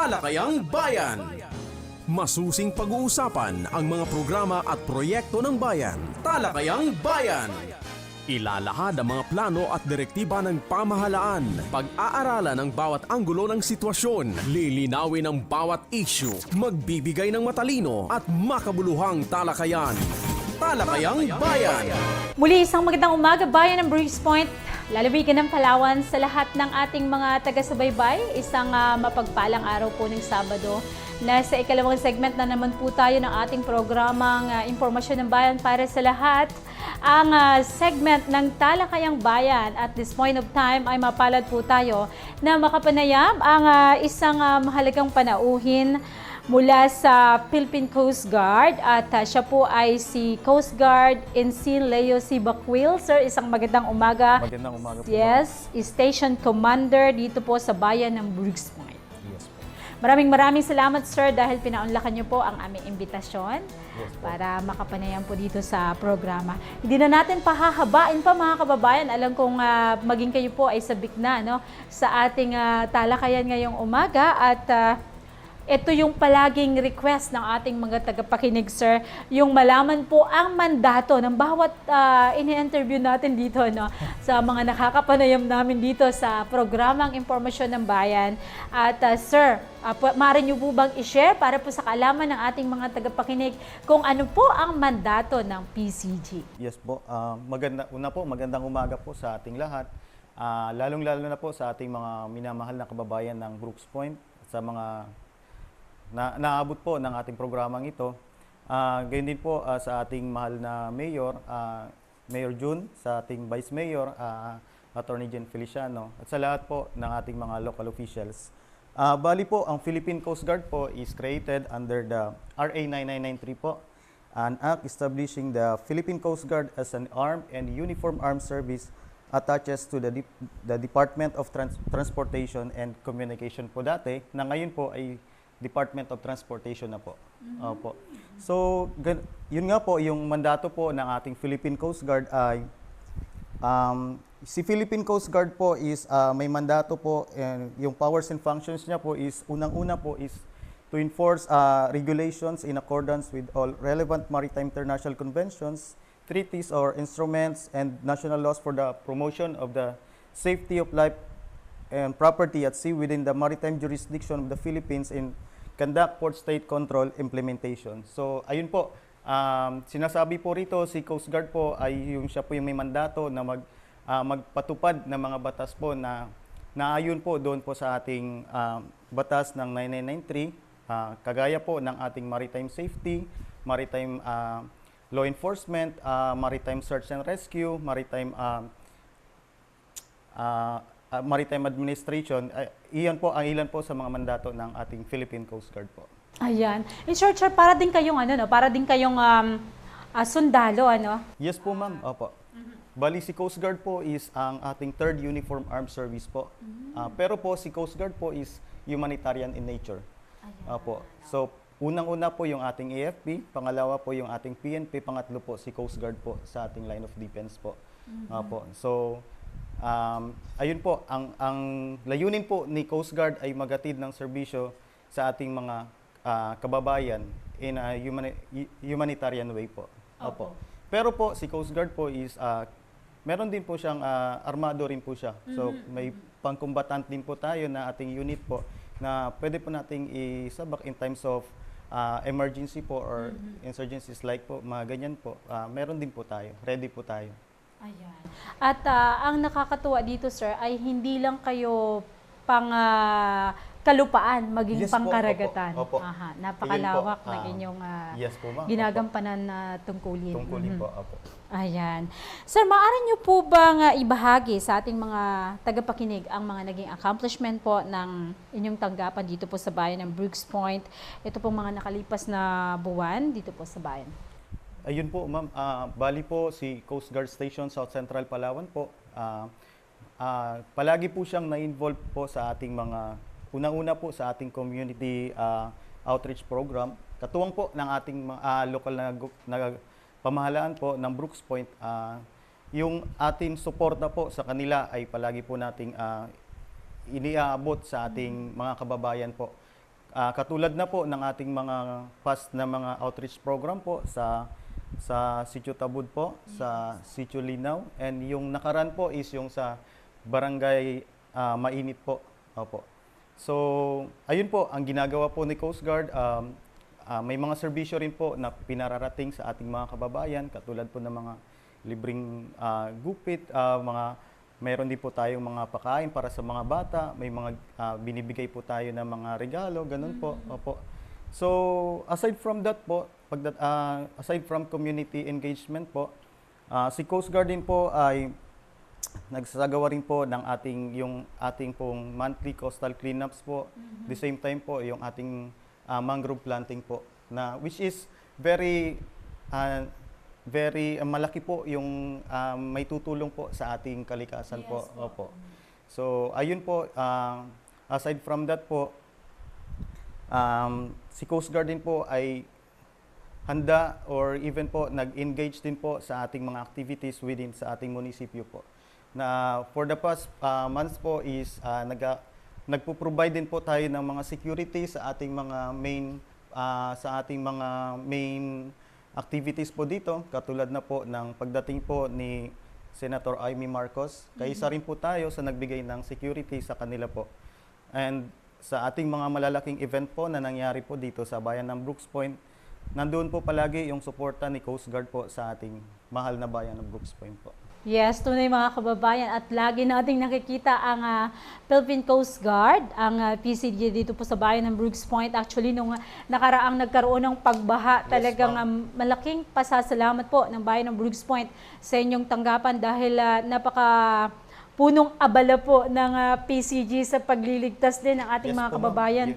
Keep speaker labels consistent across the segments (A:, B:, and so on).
A: Talakayang Bayan. Masusing pag-uusapan ang mga programa at proyekto ng bayan. Talakayang Bayan. Ilalahad ang mga plano at direktiba ng pamahalaan. Pag-aaralan ang bawat anggulo ng sitwasyon. Lilinawin ang bawat issue. Magbibigay ng matalino at makabuluhang talakayan. Talakayang Bayan.
B: Muli isang magandang umaga, bayan ng Bruce Point. Lalawigan ng Palawan sa lahat ng ating mga taga-subaybay. Isang mapagpalang araw po ng Sabado. Nasa ikalawang segment na naman po tayo ng ating programang Impormasyon ng Bayan para sa lahat. Ang segment ng Talakayang Bayan. At this point of time ay mapalad po tayo na makapanayam ang isang mahalagang panauhin mula sa Philippine Coast Guard at siya po ay si Coast Guard Ensign Leo C. Baquil. Sir, isang magandang umaga.
C: Magandang umaga po.
B: Yes, Station Commander dito po sa bayan ng Briggs Point.
C: Yes po.
B: Maraming salamat, sir, dahil pinaunlakan niyo po ang aming imbitasyon para makapanayam po dito sa programa. Hindi na natin pahahabain pa, mga kababayan. Alam kong maging kayo po ay sabik na, no, sa ating talakayan ngayong umaga at ito yung palaging request ng ating mga tagapakinig, sir, yung malaman po ang mandato ng bawat ini-interview natin dito, no, sa mga nakakapanayam namin dito sa programang Impormasyon ng Bayan. At sir, maaari niyo po bang i-share para po sa kaalaman ng ating mga tagapakinig kung ano po ang mandato ng PCG?
C: Yes po. Magandang umaga po sa ating lahat. Lalong-lalo na po sa ating mga minamahal na kababayan ng Brooks Point, sa mga naabot po ng ating programang ito. Gayon din po sa ating mahal na Mayor, Mayor June, sa ating Vice Mayor, Attorney Jen Feliciano, at sa lahat po ng ating mga local officials. Bali po, ang Philippine Coast Guard po is created under the RA 9993 po, an act establishing the Philippine Coast Guard as an armed and uniform armed service attaches to the Department of Transportation and Communication po dati, na ngayon po ay Department of Transportation na po. Opo. So, yun nga po, yung mandato po ng ating Philippine Coast Guard ay, si Philippine Coast Guard po is may mandato po, and yung powers and functions niya po is, unang-una po is to enforce regulations in accordance with all relevant maritime international conventions, treaties or instruments, and national laws for the promotion of the safety of life and property at sea within the maritime jurisdiction of the Philippines in conduct port state control implementation. So, ayun po, sinasabi po rito, si Coast Guard po ay siya po yung may mandato na magpatupad ng mga batas po na naayon po doon po sa ating batas ng 9993, kagaya po ng ating maritime safety, maritime law enforcement, maritime search and rescue, maritime administration. Iyan po ang ilan po sa mga mandato ng ating Philippine Coast Guard po.
B: Ayan. In short, sir, para din kayong sundalo, ano?
C: Yes po, ma'am. Opo. Bali, si Coast Guard po is ang ating 3rd Uniform Armed Service po. Pero po, si Coast Guard po is humanitarian in nature. Opo. So, unang-una po yung ating AFP, pangalawa po yung ating PNP, pangatlo po si Coast Guard po sa ating line of defense po. Opo. So, ayun po, ang layunin po ni Coast Guard ay magatid ng serbisyo sa ating mga kababayan in a humanitarian way po. Opo. Pero po, si Coast Guard po is, meron din po siyang armado rin po siya. So, may pangkumbatant din po tayo na ating unit po na pwede po nating isabak in times of emergency po or insurgencies like po, mga ganyan po. Meron din po tayo, ready po tayo.
B: Ayan. At ang nakakatuwa dito, sir, ay hindi lang kayo pang kalupaan, maging
C: Yes,
B: pangkaragatan.
C: Opo.
B: Aha, napakalawak
C: Iyon po,
B: ng inyong
C: yes po, ma'am.
B: ginagampanan na tungkulin.
C: Tungkulin po, opo.
B: Ayan. Sir, maaari niyo po bang ibahagi sa ating mga tagapakinig ang mga naging accomplishment po ng inyong tanggapan dito po sa bayan ng Brooks Point? Ito pong mga nakalipas na buwan dito po sa bayan.
C: Ayun po, ma'am. Bali po si Coast Guard Station South Central Palawan po. Palagi po siyang na-involve po sa ating mga, unang-una po sa ating community outreach program. Katuwang po ng ating local na pamahalaan po ng Brooks Point. Yung ating suporta po sa kanila ay palagi po nating iniaabot sa ating mga kababayan po. Katulad na po ng ating mga past na mga outreach program po sa Sitio Tabud po, sa Sitio Linaw, and yung nakaraan po is yung sa Barangay Mainit po. Opo. So, ayun po, ang ginagawa po ni Coast Guard, may mga serbisyo rin po na pinararating sa ating mga kababayan, katulad po ng mga libreng gupit, mayroon din po tayong mga pakain para sa mga bata, may mga binibigay po tayo ng mga regalo, ganun po. Opo. So, aside from that po, aside from community engagement po, si Coast Guard din po ay nagsasagawa rin po ng ating pong monthly coastal cleanups po. The same time po yung ating mangrove planting po, na which is very malaki po yung may tutulong po sa ating kalikasan po. Opo. So, ayun po, aside from that po, si Coast Guard din po ay handa or even po nag-engage din po sa ating mga activities within sa ating munisipyo po. Na for the past months po is nagpo-provide din po tayo ng mga security sa ating mga main activities po dito, katulad na po ng pagdating po ni Senator Amy Marcos. Kaisa rin po tayo sa nagbigay ng security sa kanila po. And sa ating mga malalaking event po na nangyari po dito sa bayan ng Brooks Point, nandoon po palagi yung suporta ni Coast Guard po sa ating mahal na bayan ng Brooks Point po.
B: Yes, tunay mga kababayan, at lagi nating nakikita ang Philippine Coast Guard, ang PCG dito po sa bayan ng Brooks Point. Actually, nung nakaraang nagkaroon ng pagbaha, talagang malaking pasasalamat po ng bayan ng Brooks Point sa inyong tanggapan dahil napaka punong abala po ng PCG sa pagliligtas din ng ating mga kababayan.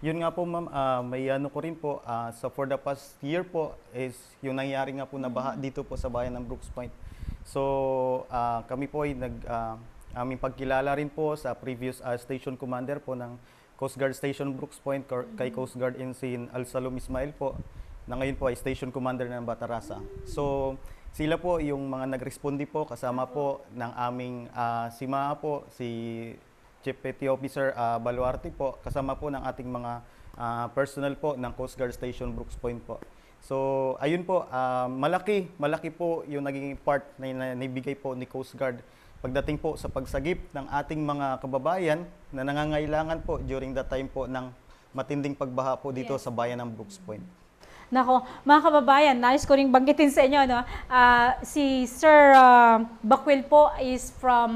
C: Yun nga po ma'am, may ano ko rin po, for the past year po is yung nangyari nga po na baha dito po sa bayan ng Brooks Point. So, kami po ay aming pagkilala rin po sa previous station commander po ng Coast Guard Station Brooks Point, kay Coast Guard Ensign Alsalom Ismail po, na ngayon po ay station commander ng Batarasa. So, sila po yung mga nag-respondi po, kasama po ng aming si MAA po, si Chief Petty Officer Baluarte po, kasama po ng ating mga personnel po ng Coast Guard Station Brooks Point po. So, ayun po, malaki po yung naging part na nabigay po ni Coast Guard pagdating po sa pagsagip ng ating mga kababayan na nangangailangan po during the time po ng matinding pagbaha po dito sa bayan ng Brooks Point.
B: Nako, mga kababayan, nais ko ring banggitin sa inyo, no? Si Sir Bakwil po is from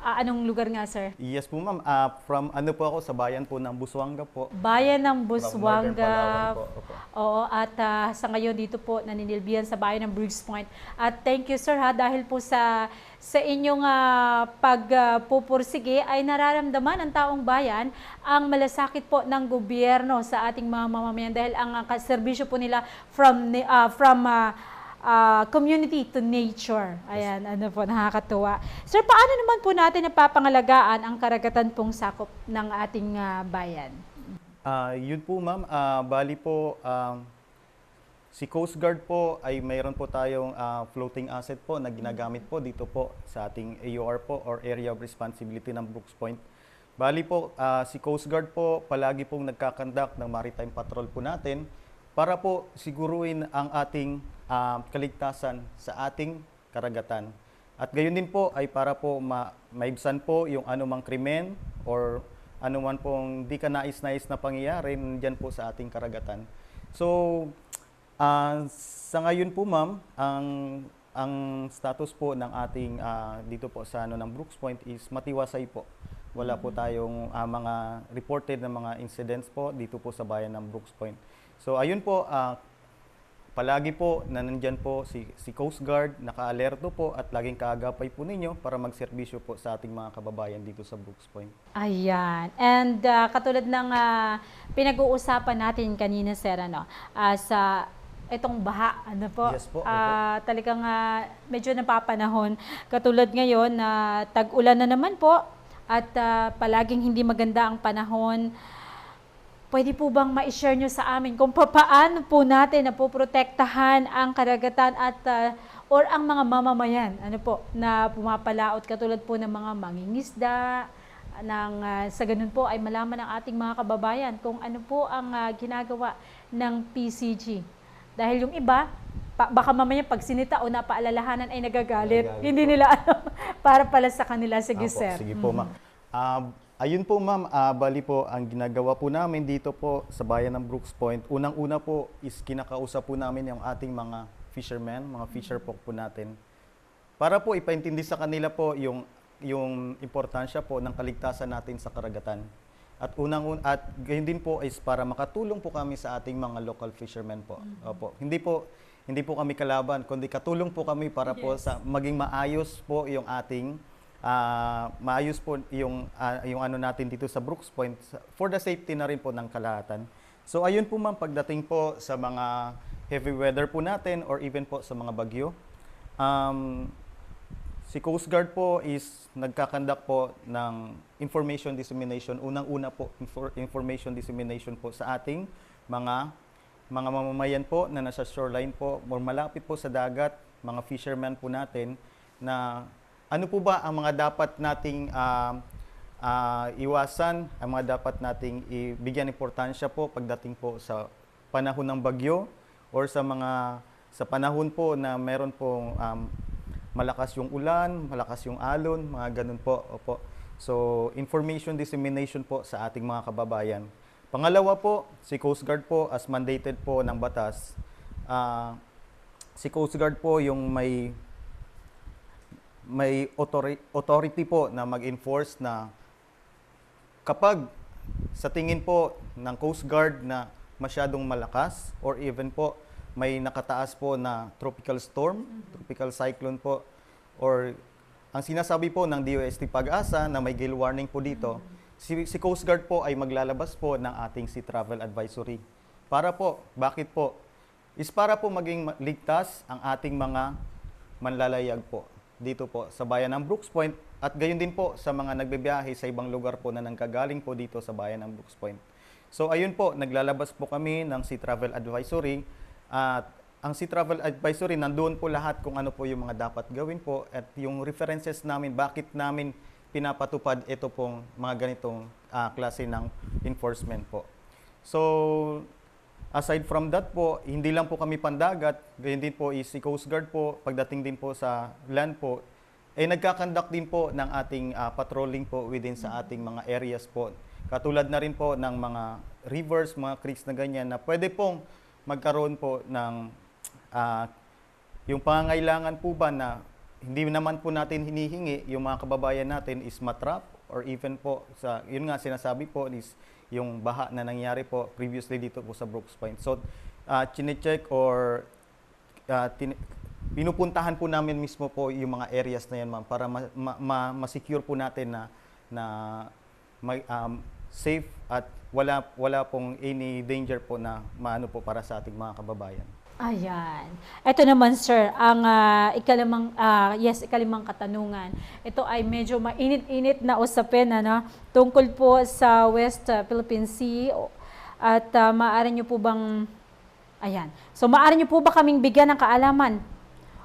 B: anong lugar nga, sir?
C: Yes po ma'am, from ano po ako, sa bayan po ng Busuanga po.
B: Bayan ng
C: From Northern
B: Busuanga.
C: Palawan po. Opo.
B: Oo, at sa ngayon dito po naninilbihan sa bayan ng Brooks Point. At thank you, sir, dahil po sa inyong pagpupursige ay nararamdaman ng taong bayan ang malasakit po ng gobyerno sa ating mga mamamayan dahil ang serbisyo po nila from community to nature. Ayan, ano po, nakakatuwa. Sir, paano naman po natin napapangalagaan ang karagatan pong sakop ng ating bayan?
C: Yun po ma'am, bali po, si Coast Guard po ay mayroon po tayong floating asset po na ginagamit po dito po sa ating AOR po or Area of Responsibility ng Brooks Point. Bali po, si Coast Guard po palagi pong nagkakandak ng maritime patrol po natin para po siguruin ang ating kaligtasan sa ating karagatan. At gayon din po ay para po maibsan po yung anumang krimen or anuman pong di ka nais-nais na pangyayari dyan po sa ating karagatan. So, sa ngayon po ma'am, ang status po ng ating dito po sa ng Brooks Point is matiwasay po. Wala po tayong mga reported na mga incidents po dito po sa bayan ng Brooks Point. So ayun po, palagi po na nandyan po si Coast Guard, naka-alerto po at laging kaagapay po ninyo para magserbisyo po sa ating mga kababayan dito sa Brooks Point.
B: Ayan. And katulad ng pinag-uusapan natin kanina, sir, sa itong baha, ano po?
C: Yes po.
B: Talagang medyo napapanahon. Katulad ngayon na tag-ulan na naman po at palaging hindi maganda ang panahon. Pwede po bang ma-share nyo sa amin kung paano po natin napoprotektahan ang karagatan at or ang mga mamamayan na pumapalaot katulad po ng mga mangingisda, sa ganun po ay malaman ng ating mga kababayan kung ano po ang ginagawa ng PCG. Dahil yung iba, baka mamaya pag sinita o napaalalahanan ay nagagalit. Hindi nila alam para pala sa kanila. Sige,
C: Apo,
B: sir.
C: sige po, ma'am. Ayun po, ma'am, bali po, ang ginagawa po namin dito po sa bayan ng Brooks Point, unang-una po is kinakausap po namin yung ating mga fishermen, mga fisher folk po natin, para po ipaintindi sa kanila po yung importansya po ng kaligtasan natin sa karagatan. At gayon din po is para makatulong po kami sa ating mga local fishermen po. Opo. Hindi po kami kalaban, kundi katulong po kami para po sa maging maayos po yung ating maayos po yung ano natin dito sa Brooks Point for the safety na rin po ng kalahatan. So ayun po ma'am, pagdating po sa mga heavy weather po natin or even po sa mga bagyo, si Coast Guard po is nagkakandak po ng information dissemination. Unang-una po, information dissemination po sa ating mga mamamayan po na nasa shoreline po, or malapit po sa dagat, mga fishermen po natin, na ano po ba ang mga dapat nating iwasan, ang mga dapat nating ibigyan importansya po pagdating po sa panahon ng bagyo or sa panahon po na meron pong malakas yung ulan, malakas yung alon, mga ganun po. Opo. So, information dissemination po sa ating mga kababayan. Pangalawa po, si Coast Guard po, as mandated po ng batas, si Coast Guard po yung may authority po na mag-enforce na kapag sa tingin po ng Coast Guard na masyadong malakas or even po may nakataas po na tropical storm, tropical cyclone po, or ang sinasabi po ng DOST Pag-asa na may gale warning po dito, si Coast Guard po ay maglalabas po ng ating Sea Travel Advisory. Para po, bakit po? Is para po maging ligtas ang ating mga manlalayag po dito po sa bayan ng Brooks Point at gayon din po sa mga nagbibiyahe sa ibang lugar po na nanggagaling po dito sa bayan ng Brooks Point. So ayun po, naglalabas po kami ng Sea Travel Advisory. At ang Sea Travel Advisory, nandoon po lahat kung ano po yung mga dapat gawin po at yung references namin, bakit namin pinapatupad ito pong mga ganitong klase ng enforcement po. So, aside from that po, hindi lang po kami pandagat, ganyan din po si Coast Guard po, pagdating din po sa land po, nagkakandak din po ng ating patrolling po within sa ating mga areas po. Katulad na rin po ng mga rivers, mga creeks na ganyan na pwede pong magkaroon po ng yung pangangailangan po ba na hindi naman po natin hinihingi yung mga kababayan natin is matrap or even po sa yun nga sinasabi po is yung baha na nangyari po previously dito po sa Brooks Point. So chine-check or pinupuntahan po namin mismo po yung mga areas na yan ma'am para ma-secure po natin na may safe at wala pong any danger po na maano po para sa ating mga kababayan.
B: Ayan. Ito naman sir, ang ikalimang katanungan. Ito ay medyo mainit-init na usapin tungkol po sa West Philippine Sea at maaari niyo po bang So maaari niyo po ba kaming bigyan ng kaalaman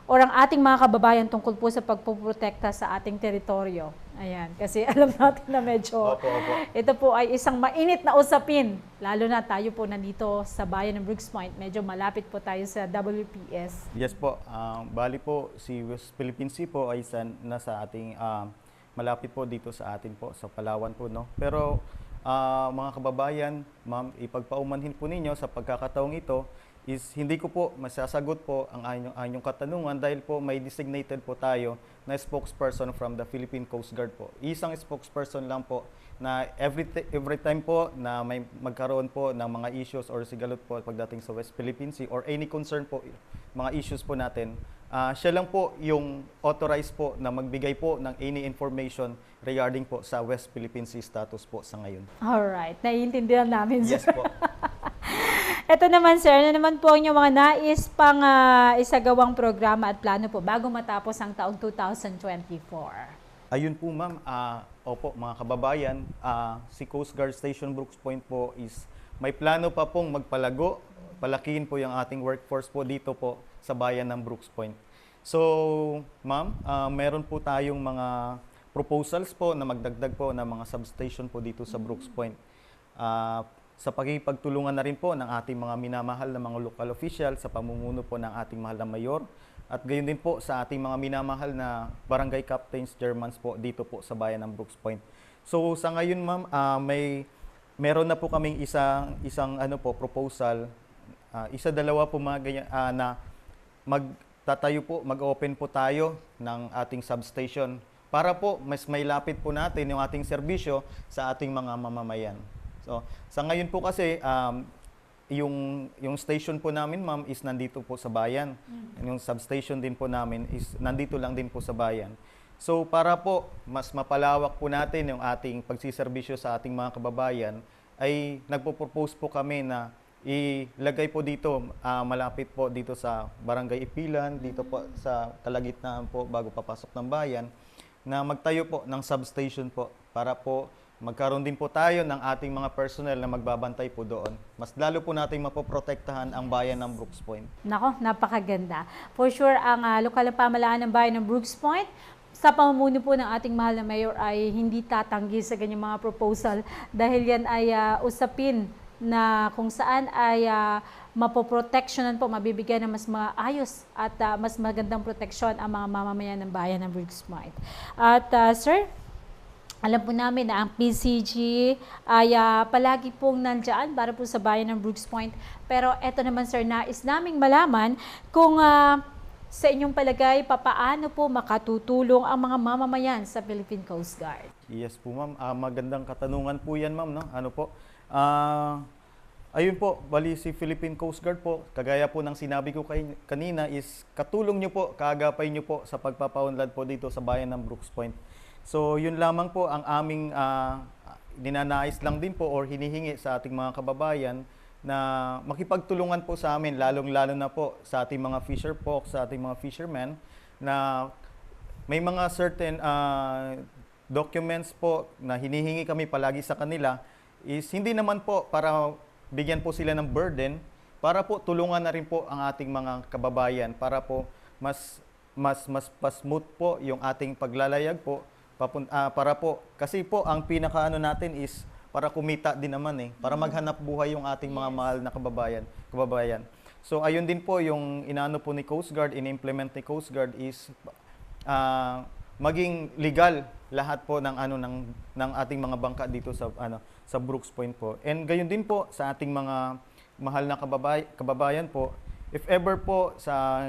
B: or ang ating mga kababayan tungkol po sa pagpoprotekta sa ating teritoryo? Ayan, kasi alam natin na medyo
C: Opo.
B: ito po ay isang mainit na usapin. Lalo na tayo po nandito sa bayan ng Brooks Point. Medyo malapit po tayo sa WPS.
C: Yes po. Bali po, si West Philippine Sea po ay nasa ating malapit po dito sa atin po, sa Palawan po. No? Pero mga kababayan, ma'am, ipagpaumanhin po ninyo sa pagkakataong ito is hindi ko po masasagot po ang inyong katanungan dahil po may designated po tayo na spokesperson from the Philippine Coast Guard po. Isang spokesperson lang po na every time po na may magkaroon po ng mga issues or sigalot po pagdating sa West Philippine Sea or any concern po, mga issues po natin, siya lang po yung authorized po na magbigay po ng any information regarding po sa West Philippine Sea status po sa ngayon.
B: Alright, naiintindihan namin sir.
C: Yes po.
B: Ito naman sir, ano naman po ang inyong mga nais pang isagawang programa at plano po bago matapos ang taong 2024?
C: Ayun po ma'am, opo mga kababayan, si Coast Guard Station Brooks Point po is may plano pa pong magpalago, palakihin po yung ating workforce po dito po sa bayan ng Brooks Point. So ma'am, meron po tayong mga proposals po na magdagdag po ng mga substation po dito sa Brooks Point. Sa pagkikipagtulungan na rin po ng ating mga minamahal na mga local official sa pamumuno po ng ating mahal na mayor at gayon din po sa ating mga minamahal na barangay captains, chairmans po dito po sa bayan ng Brooks Point. So sa ngayon ma'am, meron na po kaming isang ano po proposal, dalawa po mga ganyan, na mag-open po tayo ng ating substation para po mas may lapit po natin yung ating serbisyo sa ating mga mamamayan. So, sa ngayon po kasi, yung station po namin, ma'am, is nandito po sa bayan. Yung substation din po namin is nandito lang din po sa bayan. So, para po mas mapalawak po natin yung ating pagsiservisyo sa ating mga kababayan, ay nagpo-propose po kami na ilagay po dito, malapit po dito sa Barangay Ipilan, dito po sa kalagitnaan po bago papasok ng bayan, na magtayo po ng substation po para po magkaroon din po tayo ng ating mga personnel na magbabantay po doon. Mas lalo po nating mapoprotektahan ang bayan ng Brooks Point.
B: Nako, napakaganda. For sure, ang lokal na pamahalaan ng bayan ng Brooks Point, sa pamumuno po ng ating mahal na mayor ay hindi tatanggi sa ganyang mga proposal dahil yan ay usapin na kung saan ay mapoprotectionan po, mabibigyan ng mas maayos at mas magandang proteksyon ang mga mamamayan ng bayan ng Brooks Point. At sir, alam po namin na ang PCG ay palagi pong nandyan para po sa bayan ng Brooks Point. Pero eto naman sir, nais naming malaman kung sa inyong palagay, papaano po makatutulong ang mga mamamayan sa Philippine Coast Guard?
C: Yes po ma'am, magandang katanungan po yan ma'am. No? Ano po? Ayun po, bali si Philippine Coast Guard po, kagaya po ng sinabi ko kanina is katulong nyo po, kaagapay nyo po sa pagpapaunlad po dito sa bayan ng Brooks Point. So yun lamang po ang aming ninanais lang din po or hinihingi sa ating mga kababayan na makipagtulungan po sa amin, lalong-lalo na po sa ating mga fisher folks, sa ating mga fishermen, na may mga certain documents po na hinihingi kami palagi sa kanila is hindi naman po para bigyan po sila ng burden, para po tulungan na rin po ang ating mga kababayan para po mas smooth po yung ating paglalayag po para po kasi po ang pinakaano natin is para kumita din naman para maghanap buhay yung ating mga mahal na kababayan. So ayun din po yung inaano po ni Coast Guard, in-implement ni Coast Guard is maging legal lahat po ng ng ating mga bangka dito sa Brooks Point po. And gayon din po sa ating mga mahal na kababayan po, if ever po sa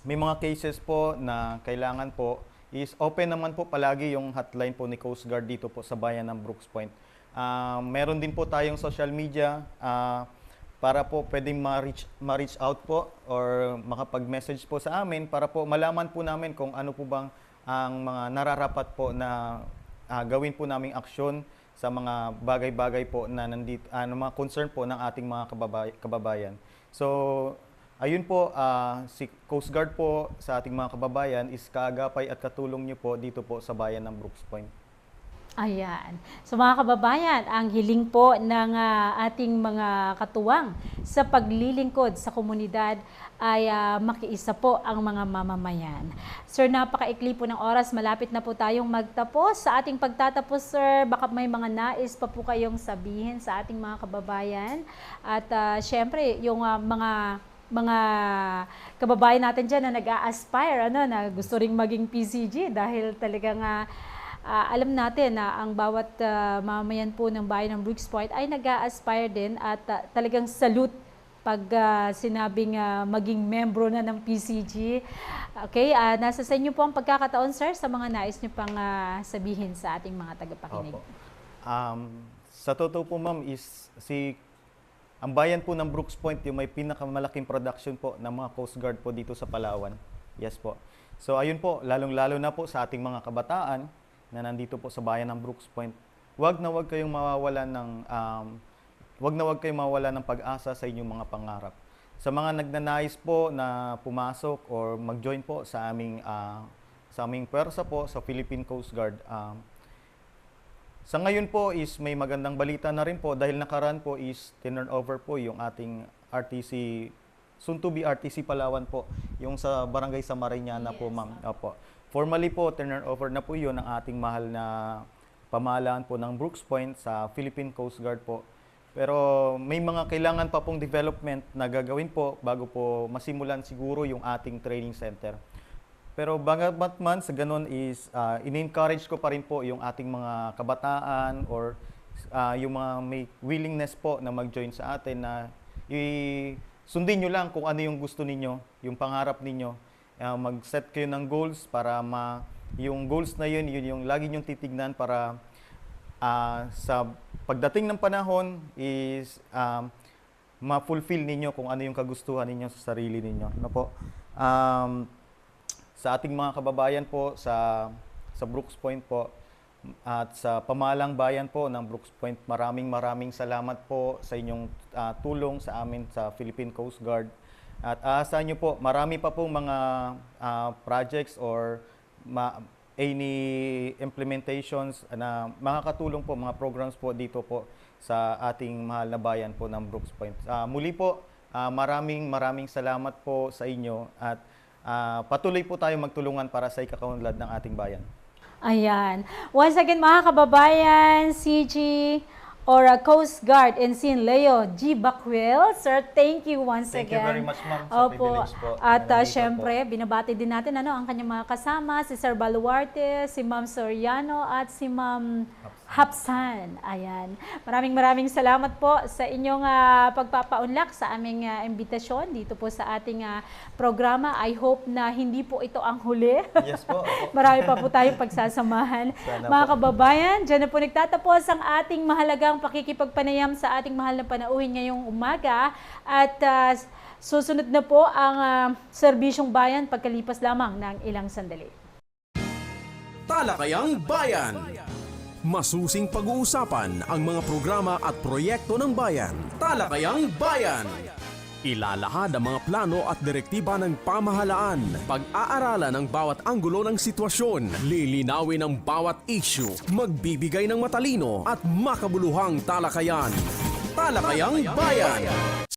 C: may mga cases po na kailangan po is open naman po palagi yung hotline po ni Coast Guard dito po sa bayan ng Brooks Point. Meron din po tayong social media para po pwedeng ma-reach out po or makapag-message po sa amin para po malaman po namin kung ano po bang ang mga nararapat po na gawin po naming aksyon sa mga bagay-bagay po na nandito, mga concern po ng ating mga kababayan. So, ayun po, si Coast Guard po sa ating mga kababayan is kaagapay at katulong niyo po dito po sa bayan ng Brooks Point.
B: Ayan. So mga kababayan, ang hiling po ng ating mga katuwang sa paglilingkod sa komunidad ay makiisa po ang mga mamamayan. Sir, napakaikli po ng oras. Malapit na po tayong magtapos. Sa ating pagtatapos, sir, baka may mga nais pa po kayong sabihin sa ating mga kababayan. At syempre, yung mga kababayan natin dyan na nag-a-aspire, na gusto ring maging PCG dahil talagang alam natin na ang bawat mamamayan po ng bayan ng Brooks Point ay nag-a-aspire din at talagang salute pag sinabing maging membro na ng PCG. Okay, nasa sa inyo po ang pagkakataon, sir, sa mga nais nyo pang sabihin sa ating mga tagapakinig.
C: Sa totoo po, ma'am, is ang bayan po ng Brooks Point yung may pinakamalaking production po ng mga Coast Guard po dito sa Palawan. Yes po. So ayun po, lalong-lalo na po sa ating mga kabataan na nandito po sa bayan ng Brooks Point. Huwag na huwag kayong mawawalan ng pag-asa sa inyong mga pangarap. Sa mga nagnanais po na pumasok or mag-join po sa aming pwersa po sa Philippine Coast Guard, sa ngayon po is may magandang balita na rin po dahil nakaraan po is turn over po yung ating RTC, soon to be RTC Palawan po, yung sa Barangay Samariñana po, ma'am. Opo. Formally po, turn over na po yun ang ating mahal na pamahalaan po ng Brooks Point sa Philippine Coast Guard po. Pero may mga kailangan pa pong development na gagawin po bago po masimulan siguro yung ating training center. Pero bagamat man sa ganun is in-encourage ko pa rin po yung ating mga kabataan or yung mga may willingness po na mag-join sa atin na sundin nyo lang kung ano yung gusto ninyo, yung pangarap ninyo. Mag-set kayo ng goals para yung goals na yun yung lagi nyong titignan para sa pagdating ng panahon is ma-fulfill ninyo kung ano yung kagustuhan ninyo sa sarili ninyo. Ano po? Sa ating mga kababayan po sa Brooks Point po at sa pamahalang bayan po ng Brooks Point, maraming salamat po sa inyong tulong sa amin sa Philippine Coast Guard. At aasahan nyo po, marami pa pong mga projects or any implementations na makakatulong po, mga programs po dito po sa ating mahal na bayan po ng Brooks Point. Muli po, maraming salamat po sa inyo at patuloy po tayo magtulungan para sa ikakaunlad ng ating bayan.
B: Ayan. Once again, mga kababayan, CG or Coast Guard Ensign Leo G. Bacuel. Sir, thank you once
C: Thank
B: again.
C: you very much, ma'am, sa privilege po.
B: At
C: Nandito
B: syempre,
C: po.
B: binabati din natin ang kanyang mga kasama, si Sir Baluarte, si Ma'am Soriano, at si Ma'am Hapsan. Ayan. Maraming salamat po sa inyong pagpapaunlak sa aming imbitasyon dito po sa ating programa. I hope na hindi po ito ang huli.
C: Yes po.
B: Marami pa po tayong pagsasamahan.
C: Sana
B: Mga
C: po.
B: kababayan, dyan na po nagtatapos ang ating mahalagang pakikipagpanayam sa ating mahal na panauhin ngayong umaga. At susunod na po ang serbisyong bayan pagkalipas lamang ng ilang sandali.
A: Talakayang Bayan. Masusing pag-uusapan ang mga programa at proyekto ng bayan. Talakayang Bayan. Ilalahad ang mga plano at direktiba ng pamahalaan. Pag-aaralan ang bawat anggulo ng sitwasyon. Lilinawin ang bawat issue. Magbibigay ng matalino at makabuluhang talakayan. Talakayang Bayan.